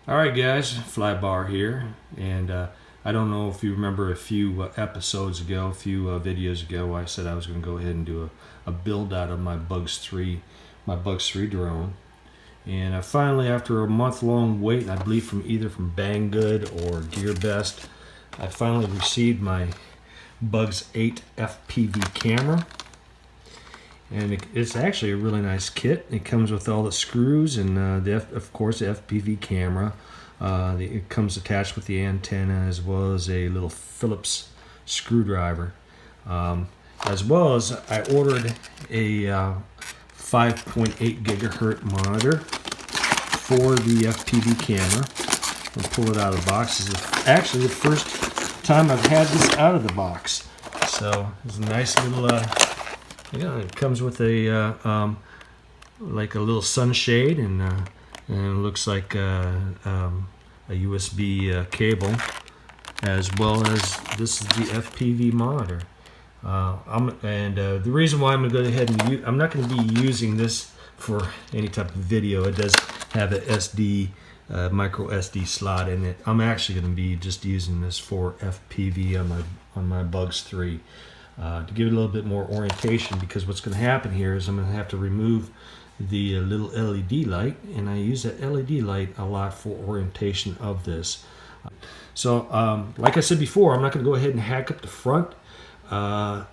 Alright guys, Flybar here, and I don't know if you remember a few episodes ago, a few videos ago, I said I was going to go ahead and do a build out of my Bugs 3 drone. And I finally, after a month-long wait, I believe from either from Banggood or GearBest, I finally received my Bugs 8 FPV camera. And it's actually a really nice kit. It comes with all the screws and of course the FPV camera. It comes attached with the antenna as well as a little Phillips screwdriver. As well as I ordered a 5.8 gigahertz monitor for the FPV camera. I'll pull it out of the box. This is actually the first time I've had this out of the box. So it's a nice little yeah, it comes with a like a little sunshade, and it looks like a USB cable, as well as this is the FPV monitor. The reason why I'm going to go ahead and I'm not going to be using this for any type of video. It does have a micro SD slot in it. I'm actually going to be just using this for FPV on my Bugs 3. To give it a little bit more orientation, because what's going to happen here is I'm going to have to remove the little LED light, and I use that LED light a lot for orientation of this. So like I said before, I'm not going to go ahead and hack up the front, let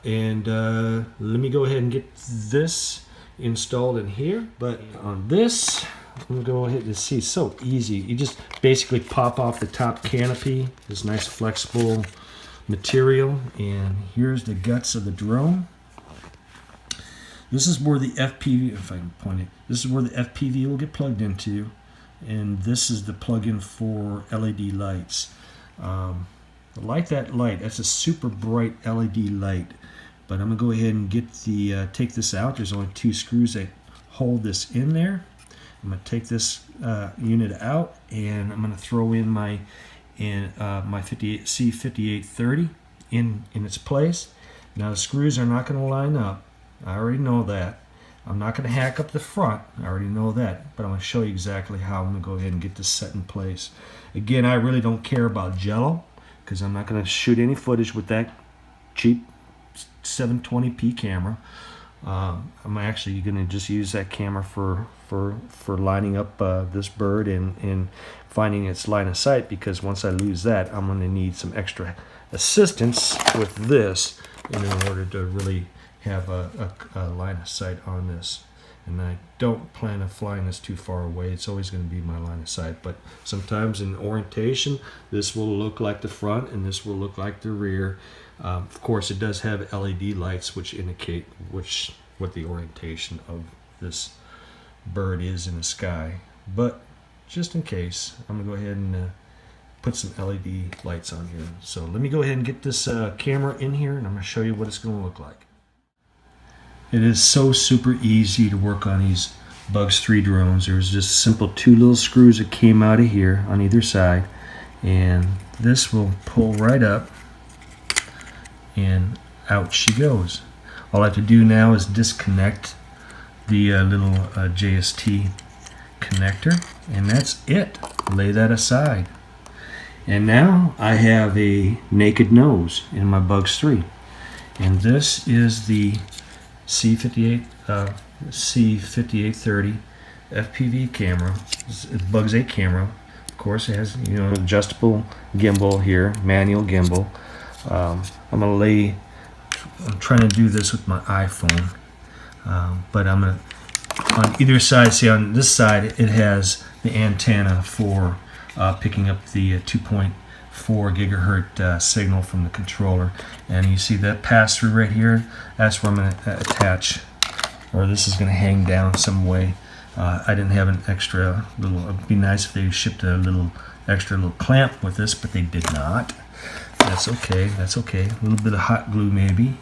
me go ahead and get this installed in here. But on this, I'm going to go ahead and see, it's so easy. You just basically pop off the top canopy, this nice flexible material, and here's the guts of the drone. This is where the FPV, if I can point it, this is where the FPV will get plugged into, and this is the plug-in for LED lights. Like that light, that's a super bright LED light, but I'm gonna go ahead and get take this out. There's only two screws that hold this in there. I'm gonna take this unit out, and I'm gonna throw in my C5830 in its place. Now the screws are not going to line up. I already know that. I'm not going to hack up the front. I already know that. But I'm going to show you exactly how I'm going to go ahead and get this set in place. Again, I really don't care about jello, because I'm not going to shoot any footage with that cheap 720p camera. I'm actually going to just use that camera for lining up this bird and finding its line of sight, because once I lose that, I'm going to need some extra assistance with this in order to really have a line of sight on this. And I don't plan on flying this too far away. It's always going to be my line of sight, but sometimes in orientation, this will look like the front and this will look like the rear. Of course, it does have LED lights which indicate what the orientation of this bird is in the sky. But just in case, I'm going to go ahead and put some LED lights on here. So let me go ahead and get this camera in here, and I'm going to show you what it's going to look like. It is so super easy to work on these Bugs 3 drones. There's just simple two little screws that came out of here on either side, and this will pull right up, and out she goes. All I have to do now is disconnect the little JST connector, and that's it. Lay that aside. And now I have a naked nose in my Bugs 3. And this is the C5830 FPV camera. It's Bugs 8 camera. Of course, it has adjustable gimbal here, manual gimbal. I'm trying to do this with my iPhone, but I'm gonna, on either side, see on this side it has the antenna for picking up the 2.4 gigahertz signal from the controller, and you see that pass through right here. That's where I'm going to attach, or this is going to hang down some way. I didn't have an extra little, it'd be nice if they shipped a little extra little clamp with this, but they did not. That's okay, that's okay. A little bit of hot glue maybe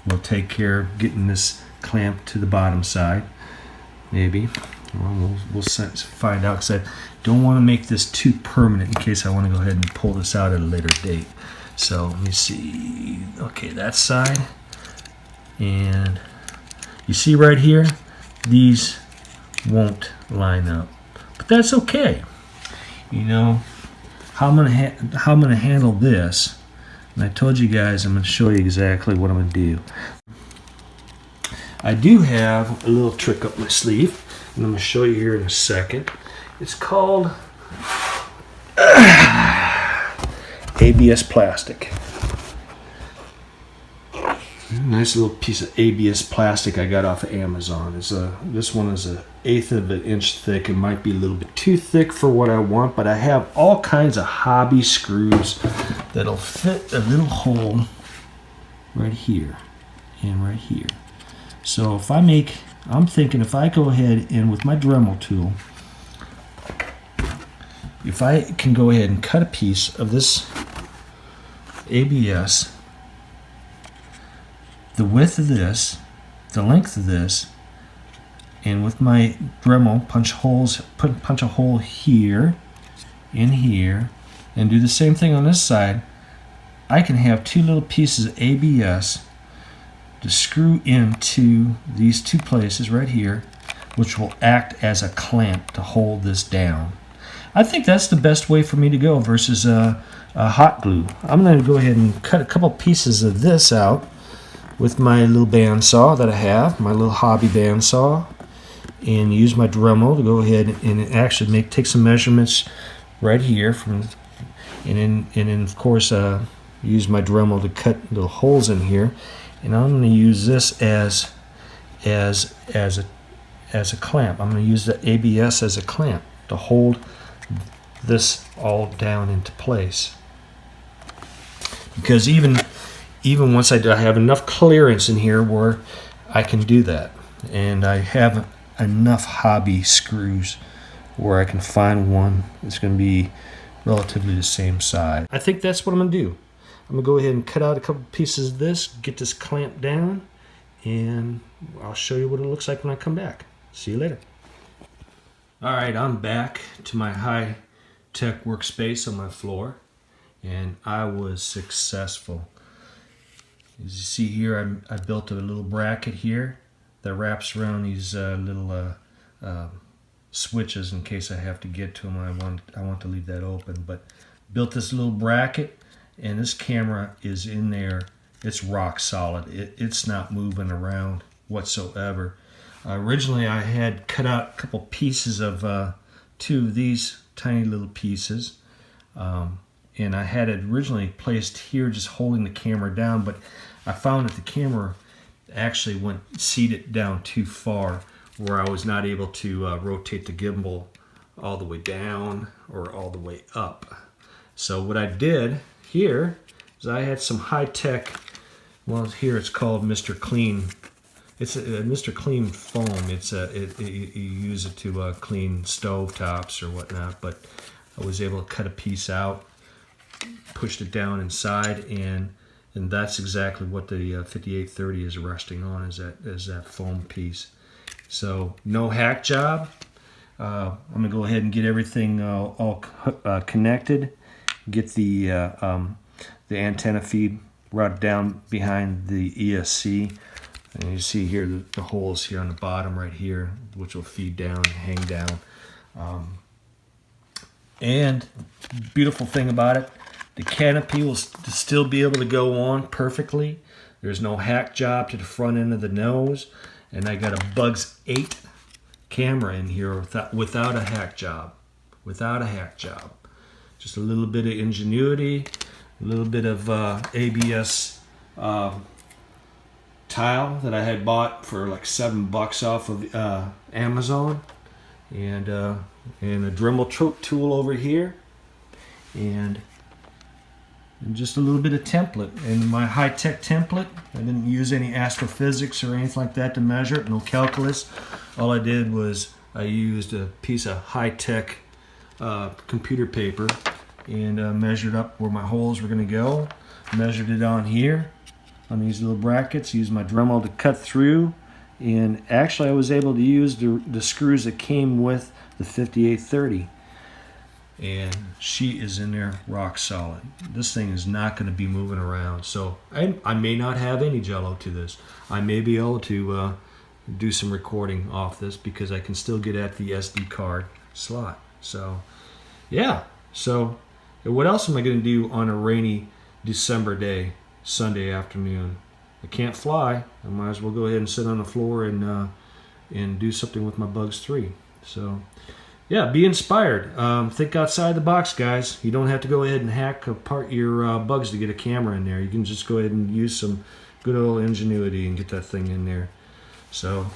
will take care of getting this clamp to the bottom side, maybe. Well, we'll find out, because I don't want to make this too permanent in case I want to go ahead and pull this out at a later date. So let me see. Okay, that side. And you see right here, these won't line up. But that's okay. you know, how I'm gonna handle this. And I told you guys I'm gonna show you exactly what I'm gonna do. I do have a little trick up my sleeve, and I'm gonna show you here in a second. It's called ABS plastic. Nice little piece of ABS plastic I got off of Amazon. This one is an 1/8 of an inch thick. It might be a little bit too thick for what I want, but I have all kinds of hobby screws that'll fit a little hole right here and right here. So I'm thinking if I go ahead and with my Dremel tool, if I can go ahead and cut a piece of this ABS, the width of this, the length of this, and with my Dremel punch a hole here, in here, and do the same thing on this side, I can have two little pieces of ABS to screw into these two places right here, which will act as a clamp to hold this down. I think that's the best way for me to go versus a hot glue. I'm going to go ahead and cut a couple pieces of this out with my little bandsaw that I have, my little hobby bandsaw, and use my Dremel to go ahead and actually take some measurements right here and then of course use my Dremel to cut little holes in here. And I'm going to use this as a clamp. I'm going to use the ABS as a clamp to hold this all down into place. Because even once I have enough clearance in here where I can do that, and I have enough hobby screws where I can find one that's going to be relatively the same size. I think that's what I'm going to do. I'm going to go ahead and cut out a couple pieces of this, get this clamped down, and I'll show you what it looks like when I come back. See you later. Alright, I'm back to my high-tech workspace on my floor, and I was successful. As you see here, I built a little bracket here that wraps around these little switches in case I have to get to them. I want to leave that open, but built this little bracket, and this camera is in there. It's rock solid. It's not moving around whatsoever. Originally, I had cut out a couple pieces of two of these tiny little pieces, and I had it originally placed here just holding the camera down, but I found that the camera actually seated down too far where I was not able to rotate the gimbal all the way down or all the way up. So what I did here is I had some high-tech, well, here it's called Mr. Clean. It's a Mr. Clean foam. You use it to clean stove tops or whatnot, but I was able to cut a piece out, pushed it down inside, and that's exactly what the 5830 is resting on, is that foam piece. So no hack job. I'm gonna go ahead and get everything all connected. Get the antenna feed routed down behind the ESC, and you see here the holes here on the bottom right here, which will feed down and hang down. And beautiful thing about it, the canopy will still be able to go on perfectly. There's no hack job to the front end of the nose, and I got a Bugs 8 camera in here without a hack job. Without a hack job. Just a little bit of ingenuity, a little bit of ABS tile that I had bought for like $7 off of Amazon, and a Dremel tool over here, and just a little bit of template. And my high-tech template, I didn't use any astrophysics or anything like that to measure it, no calculus. All I did was I used a piece of high-tech computer paper and measured up where my holes were going to go, measured it on here on these little brackets, used my Dremel to cut through, and actually I was able to use the screws that came with the 5830, and she is in there rock solid. This thing is not going to be moving around, so I may not have any jello to this. I may be able to do some recording off this because I can still get at the SD card slot. So yeah, so what else am I going to do on a rainy December day, Sunday afternoon? I can't fly. I might as well go ahead and sit on the floor and do something with my Bugs 3. So yeah, be inspired. Think outside the box, guys. You don't have to go ahead and hack apart your Bugs to get a camera in there. You can just go ahead and use some good old ingenuity and get that thing in there. So,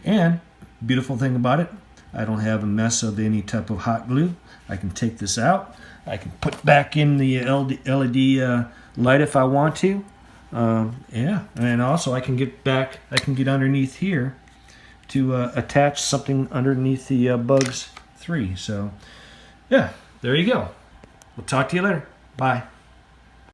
and beautiful thing about it, I don't have a mess of any type of hot glue. I can take this out. I can put back in the LED light if I want to. Yeah, and also I can get underneath here to attach something underneath the Bugs 3. So, yeah, there you go. We'll talk to you later. Bye.